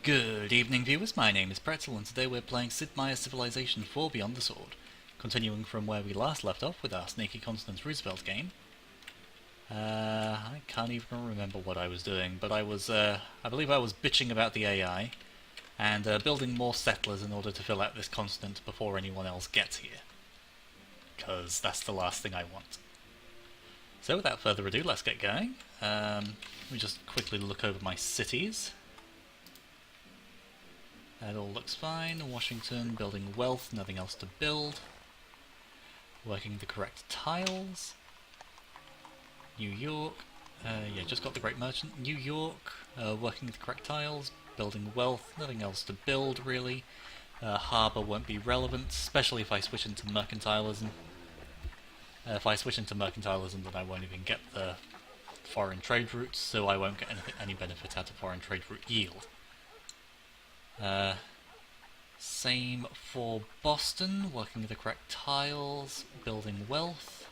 Good evening, viewers. My name is Pretzle, and today we're playing Sid Meier's Civilization 4 Beyond the Sword, continuing from where we last left off with our Sneaky Continents Roosevelt game. I can't even remember what I was doing, but I believe I was bitching about the AI, and building more settlers in order to fill out this continent before anyone else gets here. Because that's the last thing I want. So without further ado, let's get going. Let me just quickly look over my cities. That all looks fine. Washington, building wealth, nothing else to build. Working the correct tiles. New York, yeah, just got the Great Merchant. New York, working the correct tiles, building wealth, nothing else to build really. Harbour won't be relevant, especially if I switch into mercantilism. If I switch into mercantilism, then I won't even get the foreign trade routes, so I won't get any benefit out of foreign trade route yield. Same for Boston, working the correct tiles, building wealth.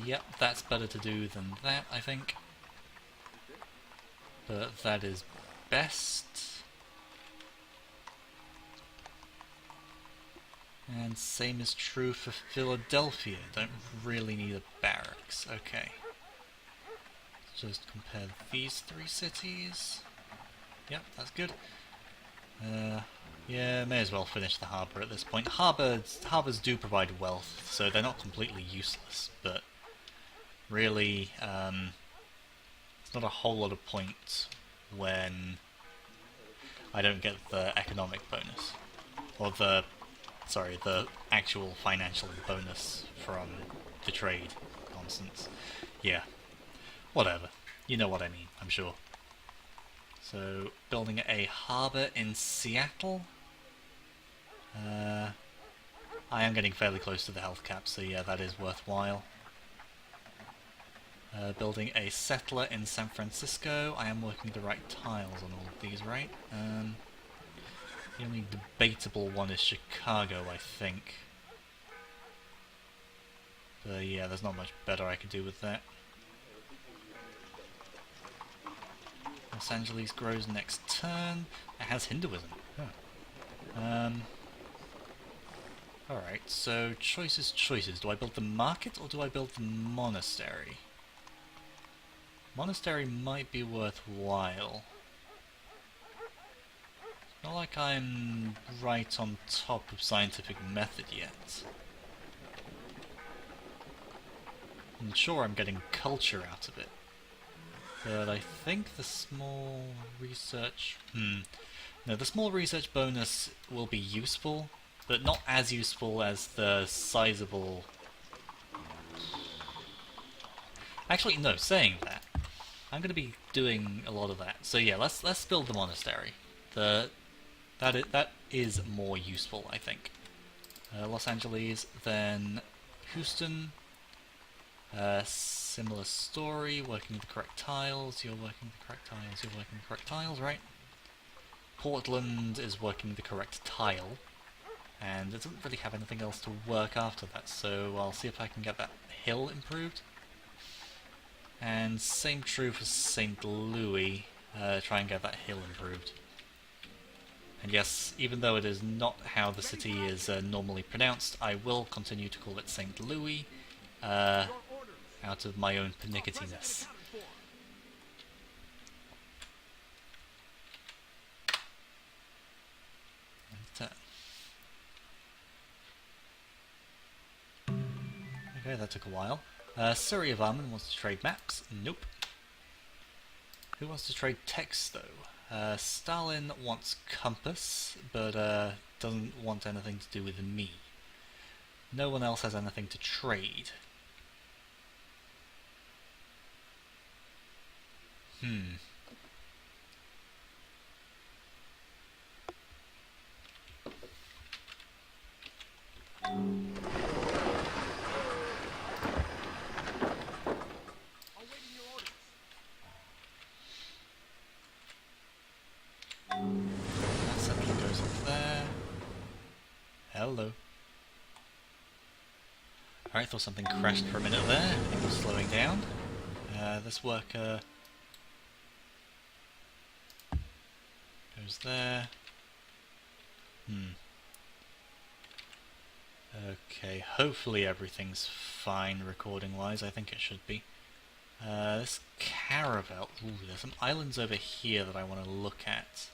Yep, that's better to do than that, I think. But that is best. And same is true for Philadelphia. Don't really need a barracks. Okay. Just compare these three cities. Yep, that's good. Yeah, may as well finish the harbour at this point. Harbours do provide wealth, so they're not completely useless, but really, it's not a whole lot of point when I don't get the economic bonus. Or the actual financial bonus from the trade nonsense. Yeah, whatever. You know what I mean, I'm sure. So, building a harbour in Seattle. I am getting fairly close to the health cap, so yeah, that is worthwhile. Building a settler in San Francisco. I am working the right tiles on all of these, right? The only debatable one is Chicago, I think. But yeah, there's not much better I could do with that. Los Angeles grows next turn. It has Hinduism. Huh. Alright, so choices. Do I build the market or do I build the monastery? Monastery might be worthwhile. It's not like I'm right on top of scientific method yet. I'm sure I'm getting culture out of it. But I think the small research... No, the small research bonus will be useful, but not as useful as the sizable... Actually, no, saying that, I'm going to be doing a lot of that. So yeah, let's build the monastery. That is more useful, I think. Los Angeles, then Houston. Similar story, working the correct tiles, you're working the correct tiles, you're working the correct tiles, right? Portland is working the correct tile, and it doesn't really have anything else to work after that, so I'll see if I can get that hill improved. And same true for St. Louis, try and get that hill improved. And yes, even though it is not how the city is normally pronounced, I will continue to call it St. Louis, out of my own pernicketiness. Okay, that took a while. Surrey of Armand wants to trade maps. Nope. Who wants to trade text, though? Stalin wants compass, but doesn't want anything to do with me. No one else has anything to trade. That settler goes up there. Hello. Alright, thought something crashed for a minute there. Everything was slowing down. This worker goes there. Okay, hopefully everything's fine recording-wise. I think it should be. This caravel... Ooh, there's some islands over here that I want to look at.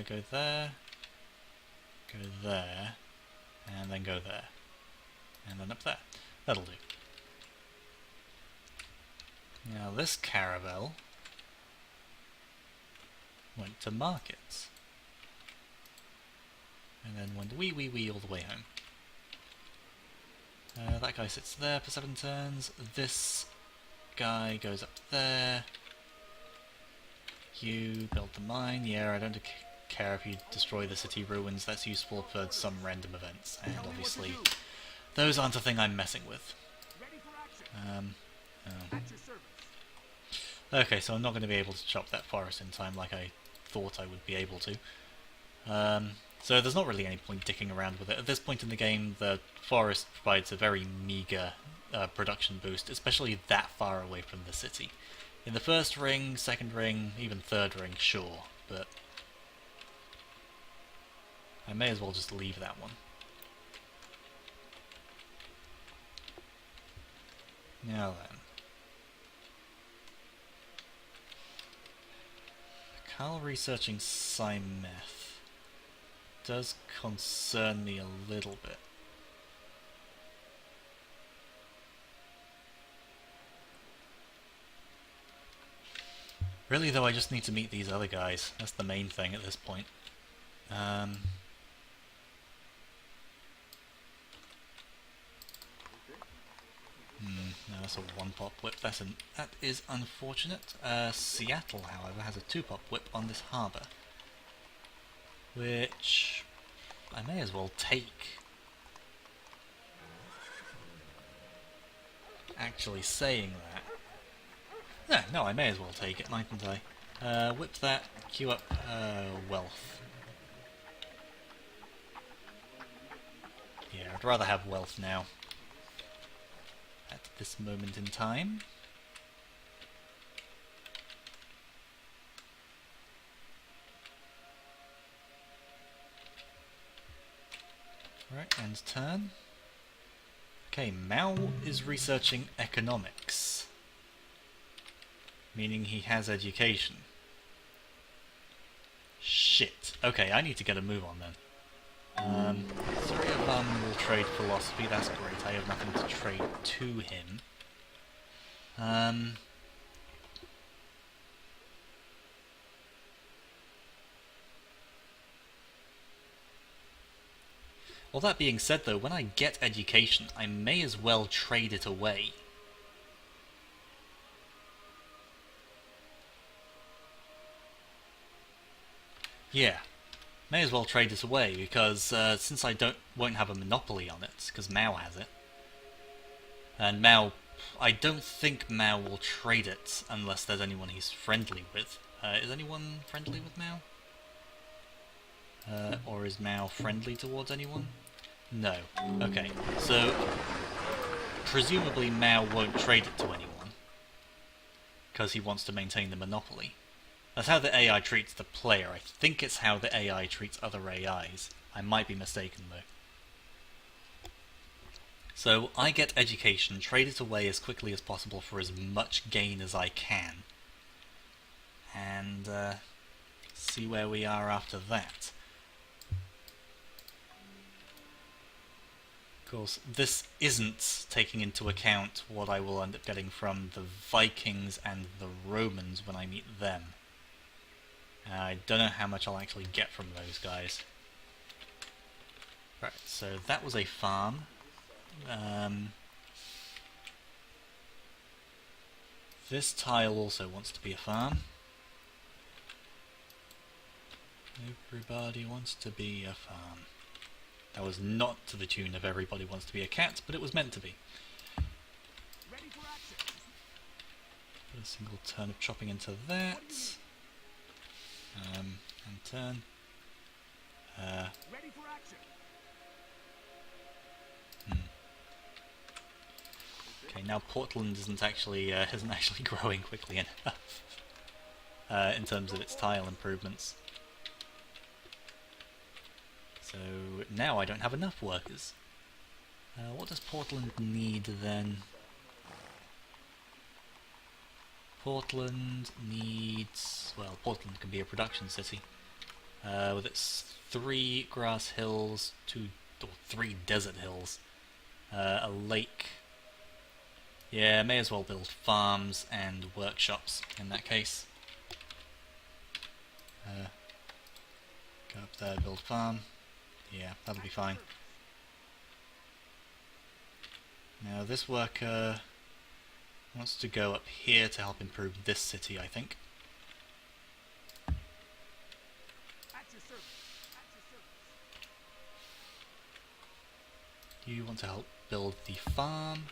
Go there. Go there. And then go there. And then up there. That'll do. Now this caravel went to markets. And then went wee all the way home. That guy sits there for 7 turns. This guy goes up there. You build the mine. Yeah, I don't care if you destroy the city ruins. That's useful for some random events. And obviously, those aren't a thing I'm messing with. Oh. Okay, so I'm not going to be able to chop that forest in time like I thought I would be able to. So there's not really any point dicking around with it. At this point in the game, the forest provides a very meager production boost, especially that far away from the city. In the first ring, second ring, even third ring, sure, but I may as well just leave that one. Now then. Carl researching Cymeth does concern me a little bit. Really though, I just need to meet these other guys. That's the main thing at this point. No, that's a 1-pop whip. That is unfortunate. Seattle, however, has a 2-pop whip on this harbour, which I may as well take. Actually saying that. No, I may as well take it, mightn't I? Whip that, queue up wealth. Yeah, I'd rather have wealth now. At this moment in time. Right, end turn. Okay, Mao is researching economics, meaning he has education. Shit. Okay, I need to get a move on then. Suryavan will trade philosophy, that's great. I have nothing to trade to him. Well, that being said though, when I get education, I may as well trade it away. Yeah, may as well trade it away, because since I won't have a monopoly on it, because Mao has it, and Mao, I don't think Mao will trade it unless there's anyone he's friendly with. Is anyone friendly with Mao? Or is Mao friendly towards anyone? No. Okay, so presumably Mao won't trade it to anyone, because he wants to maintain the monopoly. That's how the AI treats the player. I think it's how the AI treats other AIs. I might be mistaken though. So I get education, trade it away as quickly as possible for as much gain as I can, and see where we are after that. Of course, this isn't taking into account what I will end up getting from the Vikings and the Romans when I meet them. I don't know how much I'll actually get from those guys. Right, so that was a farm. This tile also wants to be a farm. Everybody wants to be a farm. That was not to the tune of Everybody Wants to Be a Cat, but it was meant to be. Put a single turn of chopping into that. And turn. Okay, now Portland isn't actually growing quickly enough. in terms of its tile improvements. So now I don't have enough workers. What does Portland need then? Portland needs... well, Portland can be a production city. With its 3 grass hills, 3 desert hills, a lake. Yeah, may as well build farms and workshops in that case. Go up there, build farm. Yeah, that'll be fine. Now this worker wants to go up here to help improve this city, I think. You want to help build the farm.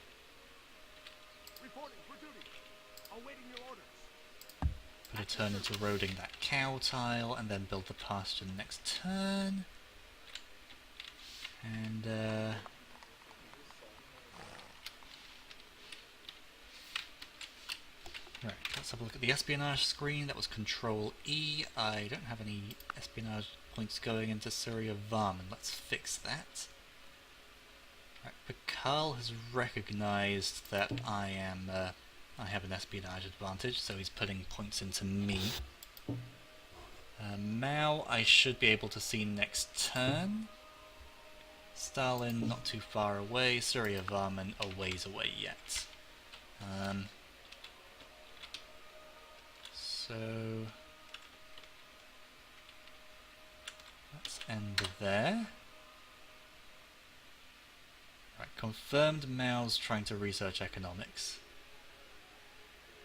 Reporting for duty. Awaiting your orders. Put a turn into roading that cow tile, and then build the pasture next turn. And right, let's have a look at the espionage screen. That was Control E. I don't have any espionage points going into Syria Varman. Let's fix that. Right, Pakal has recognized that I have an espionage advantage, so he's putting points into me. Mao I should be able to see next turn. Stalin not too far away. Syria Varman a ways away yet. So let's end there. Right, confirmed Mao's trying to research economics.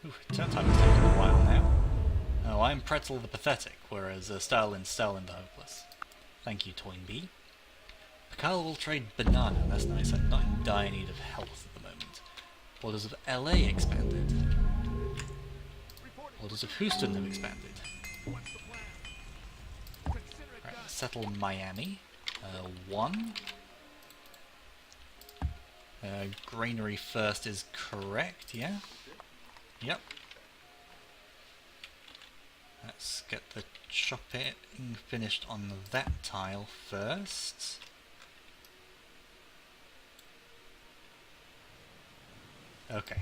Ooh, turn time has taken a while now. Oh, I'm Pretzle the Pathetic, whereas Stalin's the Hopeless. Thank you, Toynbee. Pakal will trade banana, that's nice, I'm not in dire need of health at the moment. Borders of LA expanded. Borders of Houston have expanded. Right, settle Miami. 1. Granary first is correct, yeah? Yep. Let's get the chopping finished on that tile first. Okay.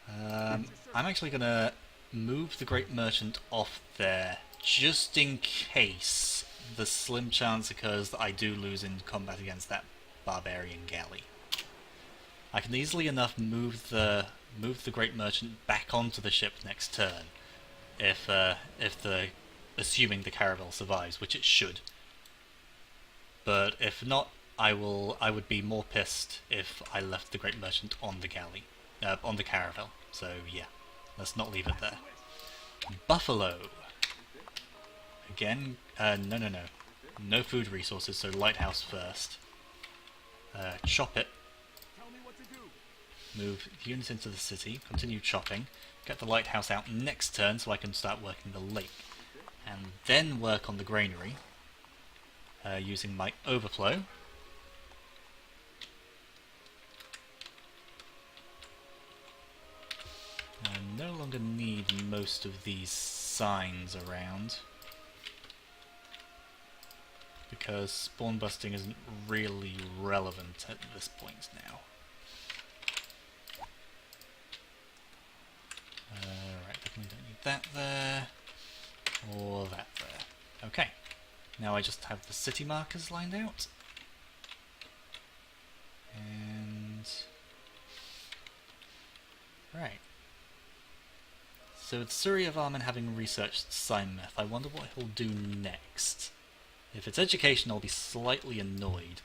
I'm actually gonna move the Great Merchant off there, just in case the slim chance occurs that I do lose in combat against that barbarian galley. I can easily enough move the Great Merchant back onto the ship next turn, assuming the caravel survives, which it should. But if not, I would be more pissed if I left the Great Merchant on the galley, on the caravel. So yeah, let's not leave it there. Buffalo. Again, no food resources, so lighthouse first. Chop it. Move units into the city, continue chopping, get the lighthouse out next turn so I can start working the lake. And then work on the granary, using my overflow. I no longer need most of these signs around, because spawn busting isn't really relevant at this point now. Right, definitely don't need that there, or that there. Okay, now I just have the city markers lined out. And... right. So with Surya Varman having researched Symeth, I wonder what he'll do next. If it's education, I'll be slightly annoyed,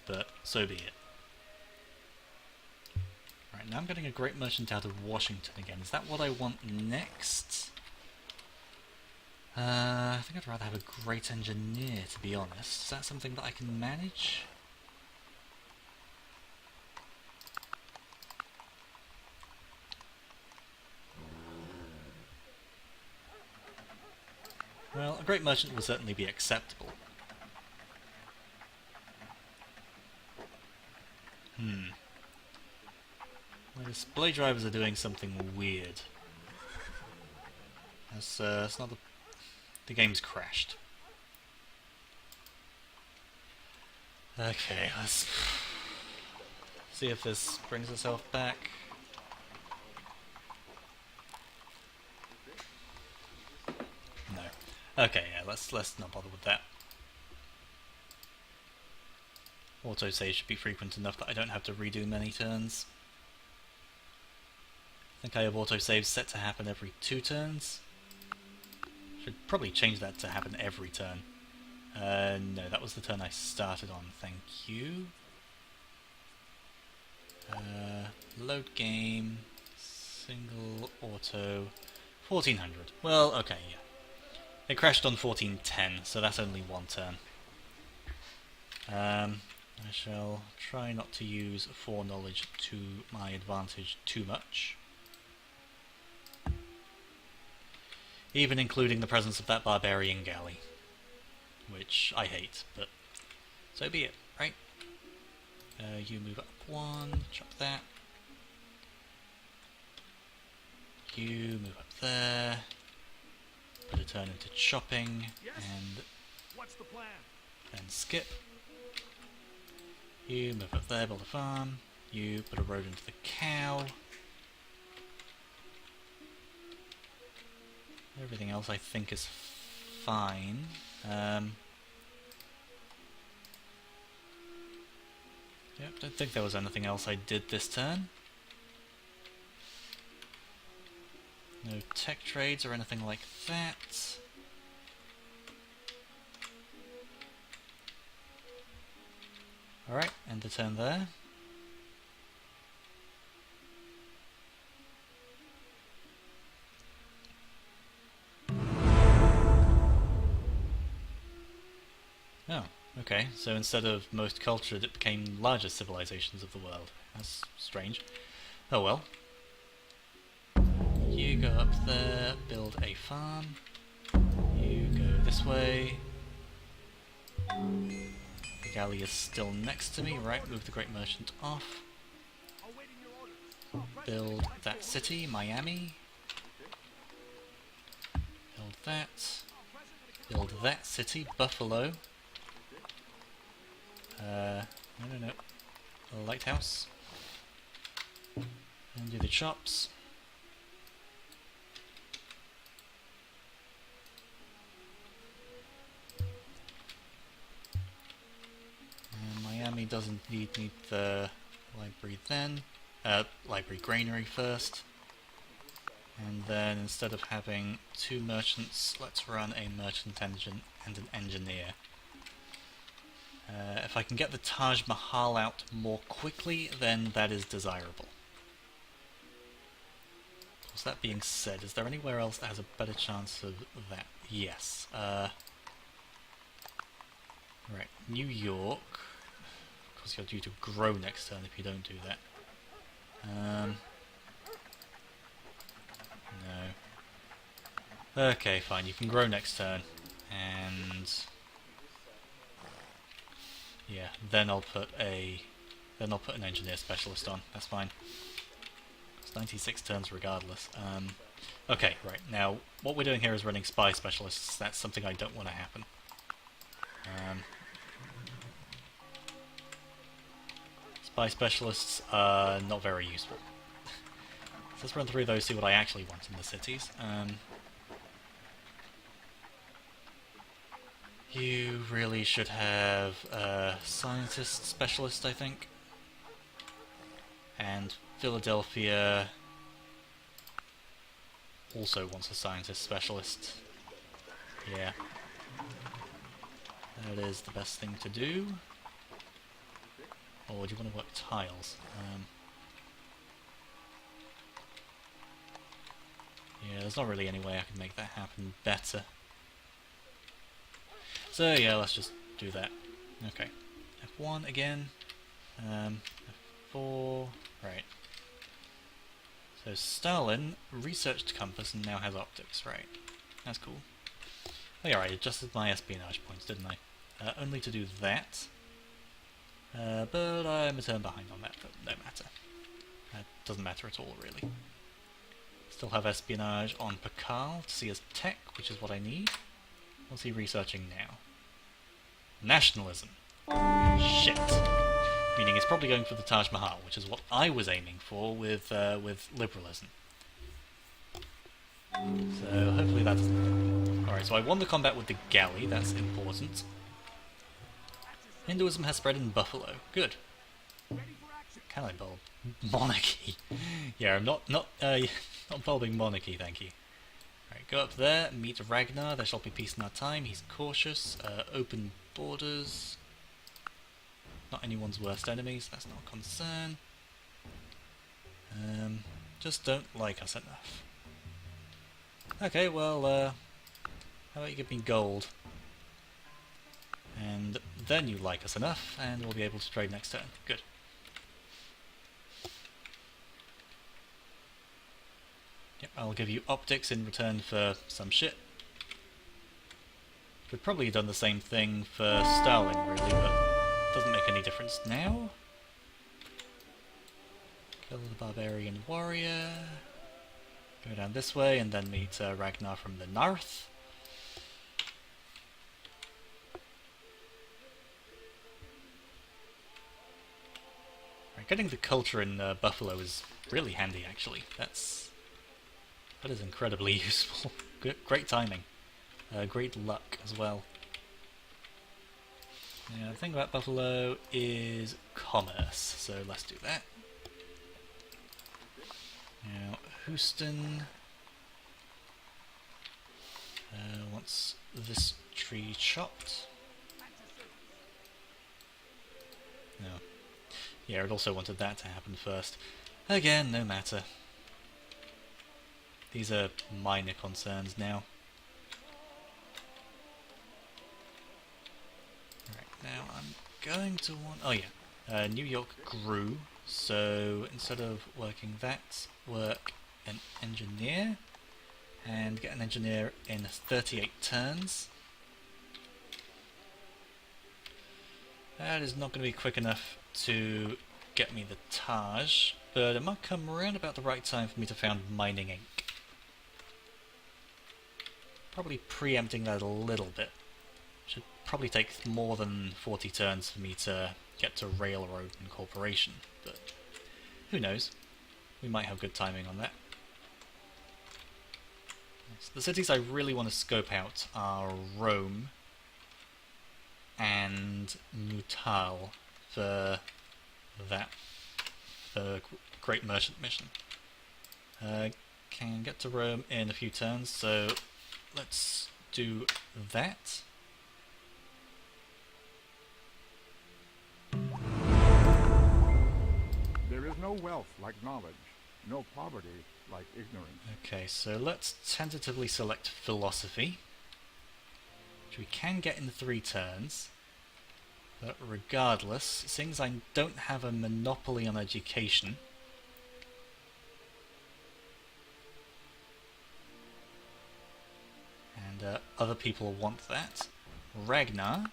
but so be it. Right, now I'm getting a Great Merchant out of Washington again. Is that what I want next? I think I'd rather have a Great Engineer, to be honest. Is that something that I can manage? Well, a Great Merchant will certainly be acceptable. Where does blade drivers are doing something weird. It's not the game's crashed. Okay, let's see if this brings itself back. No. Okay, yeah, let's not bother with that. Autosave should be frequent enough that I don't have to redo many turns. I think I have autosaves set to happen every 2 turns. Should probably change that to happen every turn. No, that was the turn I started on, thank you. Load game, single, auto, 1400. Well, okay, yeah. It crashed on 1410, so that's only 1 turn. I shall try not to use foreknowledge to my advantage too much. Even including the presence of that barbarian galley. Which I hate, but so be it, right? You move up 1, chop that. You move up there. Put a turn into chopping, Yes? and What's the plan? then skip. You move up there, build a farm. You put a road into the cow. Everything else I think is fine. Yep, don't think there was anything else I did this turn. No tech trades or anything like that. Alright, end the turn there. Oh, okay, so instead of most cultured, it became larger civilizations of the world. That's strange. Oh well. You go up there, build a farm. You go this way. The galley is still next to me, right? Move the Great Merchant off. Awaiting your orders. Pretzle, Build like that your city, Miami. Build that. Build that city, Buffalo. No. A lighthouse. And do the chops. And Miami doesn't need the library then. Library granary first. And then instead of having 2 merchants, let's run a merchant engine and an engineer. If I can get the Taj Mahal out more quickly, then that is desirable. Of course, that being said, is there anywhere else that has a better chance of that? Yes. Right, New York. Of course, you're due to grow next turn if you don't do that. No. Okay, fine, you can grow next turn. And yeah, then I'll put an engineer specialist on. That's fine. It's 96 turns regardless. Okay, right, now what we're doing here is running spy specialists. That's something I don't want to happen. Spy specialists are not very useful. So let's run through those, see what I actually want in the cities. You really should have a scientist specialist, I think. And Philadelphia also wants a scientist specialist. Yeah. That is the best thing to do. Or do you want to work tiles? Yeah, there's not really any way I can make that happen better. So yeah, let's just do that. Okay. F1 again. F4. Right. So Stalin researched compass and now has optics, right. That's cool. Oh yeah, right, adjusted my espionage points, didn't I? Only to do that. But I'm a turn behind on that, but no matter. That doesn't matter at all, really. Still have espionage on Pakal to see his tech, which is what I need. What's he researching now? Nationalism. Shit. Meaning it's probably going for the Taj Mahal, which is what I was aiming for with liberalism. So hopefully that doesn't... Alright, so I won the combat with the galley, that's important. Hinduism has spread in Buffalo. Good. Can I bulb? Monarchy. Yeah, I'm not bulbing monarchy, thank you. Alright, go up there, meet Ragnar, there shall be peace in our time, he's cautious, open borders. Not anyone's worst enemies, that's not a concern. Just don't like us enough. Okay, well, how about you give me gold? And then you like us enough, and we'll be able to trade next turn. Good. Yep, I'll give you optics in return for some shit. Could probably have done the same thing for Stalin, really, but doesn't make any difference now. Kill the barbarian warrior. Go down this way, and then meet Ragnar from the north. Right, getting the culture in Buffalo is really handy, actually. That is incredibly useful. Great timing. Great luck as well. Yeah, the thing about Buffalo is commerce, so let's do that. Now, Houston wants this tree chopped. No. Yeah, it also wanted that to happen first. Again, no matter. These are minor concerns now. Right, now I'm going to want... Oh yeah, New York grew, so instead of working that, work an engineer, and get an engineer in 38 turns. That is not going to be quick enough to get me the Taj, but it might come around about the right time for me to found mining ink. Probably preempting that a little bit. Should probably take more than 40 turns for me to get to Railroad Incorporation, but who knows? We might have good timing on that. So the cities I really want to scope out are Rome and Mutal for that, the Great Merchant Mission. Can get to Rome in a few turns, so let's do that. There is no wealth like knowledge, no poverty like ignorance. Okay, so let's tentatively select philosophy, which we can get in 3 turns. But regardless, since I don't have a monopoly on education, and other people want that, Ragnar,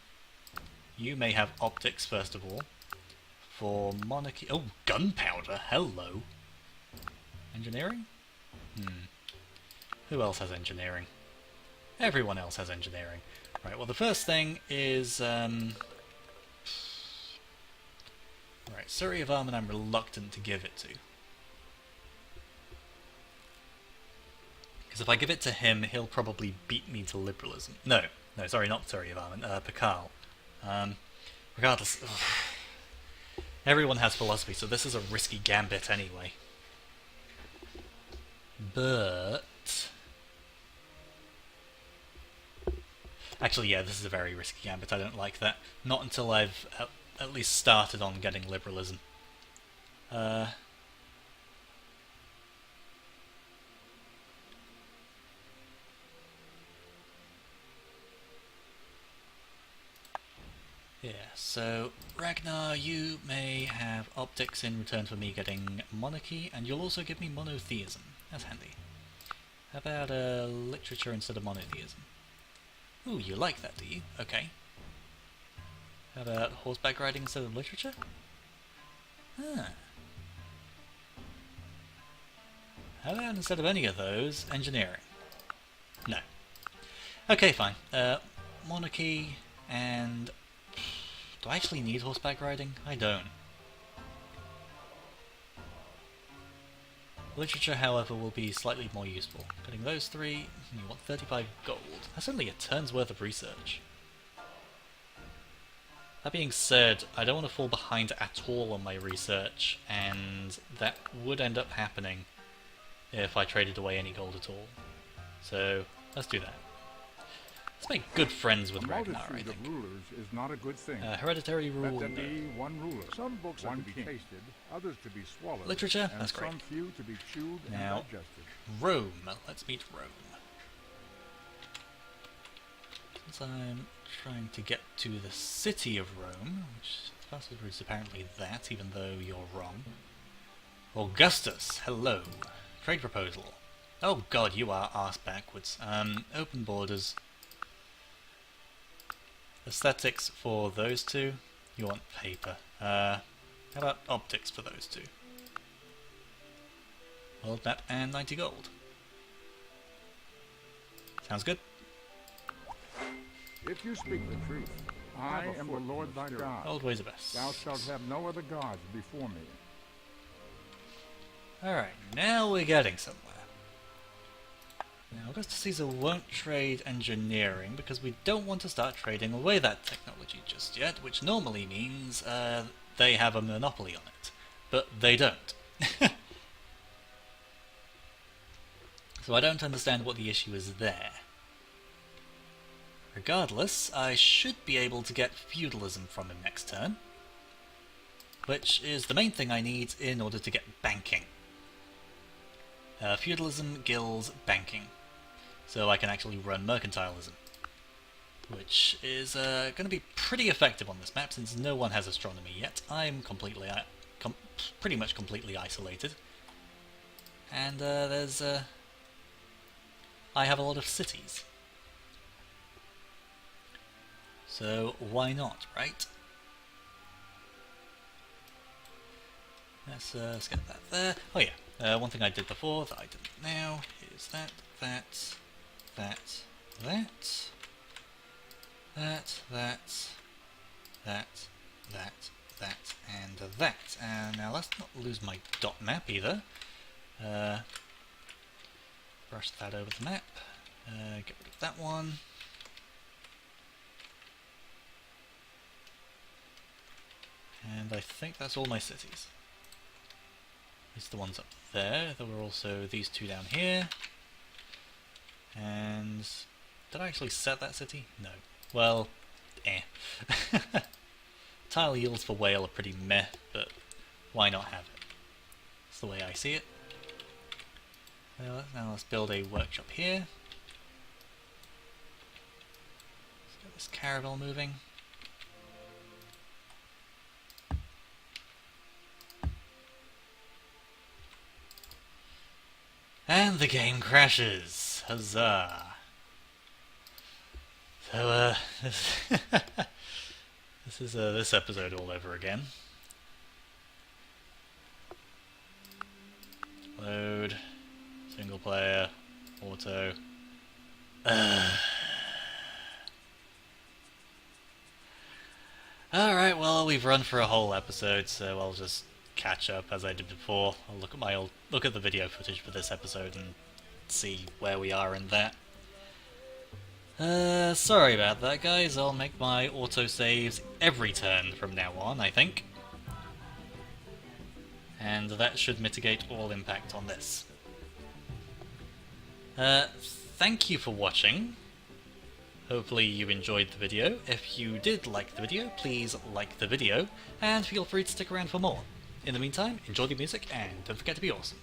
you may have optics first of all. For monarchy... Oh, gunpowder! Hello! Engineering? Who else has engineering? Everyone else has engineering. Right, well the first thing is... Right, Surrey of Armand I'm reluctant to give it to. Because if I give it to him, he'll probably beat me to liberalism. No, sorry, not Surrey of Armand, Pakal. Regardless... Ugh. Everyone has philosophy, so this is a risky gambit anyway. But... Actually, yeah, this is a very risky gambit. I don't like that. Not until I've at least started on getting liberalism. Yeah, so Ragnar, you may have optics in return for me getting monarchy, and you'll also give me monotheism. That's handy. How about literature instead of monotheism? Ooh, you like that, do you? Okay. How about horseback riding instead of literature? Ah. How about instead of any of those, engineering? No. Okay, fine. Monarchy and... Do I actually need horseback riding? I don't. Literature, however, will be slightly more useful. Getting those three, you want 35 gold. That's only a turn's worth of research. That being said, I don't want to fall behind at all on my research, and that would end up happening if I traded away any gold at all. So, let's do that. Let's make good friends with A Ragnar, I multitude think. of rulers is not a good thing. Hereditary Let rule. there be one ruler. Some books are to be tasted, others to be swallowed. Literature? And That's great. some few to be chewed Now, and digested. Rome. Let's meet Rome. Since I'm trying to get to the city of Rome, which the fastest route is apparently that, even though you're wrong. Augustus, hello. Trade proposal. Oh god, you are arse backwards. Open borders. Aesthetics for those two. You want paper. How about optics for those two? World map and 90 gold. Sounds good. If you speak the truth, I am the Lord thy God. Old ways are best. Thou shalt have no other gods before me. Alright, now we're getting somewhere. Now, Augustus Caesar won't trade engineering because we don't want to start trading away that technology just yet, which normally means they have a monopoly on it. But they don't. So I don't understand what the issue is there. Regardless, I should be able to get feudalism from him next turn, which is the main thing I need in order to get banking. Feudalism, guilds, banking. So I can actually run mercantilism, which is going to be pretty effective on this map since no one has astronomy yet. I'm completely, pretty much completely isolated, and I have a lot of cities. So why not, right? Let's get that there. Oh yeah, one thing I did before that I didn't now is that, and that. And now let's not lose my dot map either. Brush that over the map. Get rid of that one. And I think that's all my cities. At least the ones up there. There were also these two down here. And did I actually set that city? No. Well, eh. Tile yields for whale are pretty meh, but why not have it? That's the way I see it. Well, now let's build a workshop here. Let's get this caravel moving. And the game crashes! Huzzah! So, this is this episode all over again. Load, single player, auto. Alright, well, we've run for a whole episode, so I'll just catch up as I did before. I'll look at the video footage for this episode and see where we are in that. Sorry about that, guys. I'll make my autosaves every turn from now on, I think. And that should mitigate all impact on this. Thank you for watching. Hopefully you enjoyed the video. If you did like the video, please like the video, and feel free to stick around for more. In the meantime, enjoy the music, and don't forget to be awesome.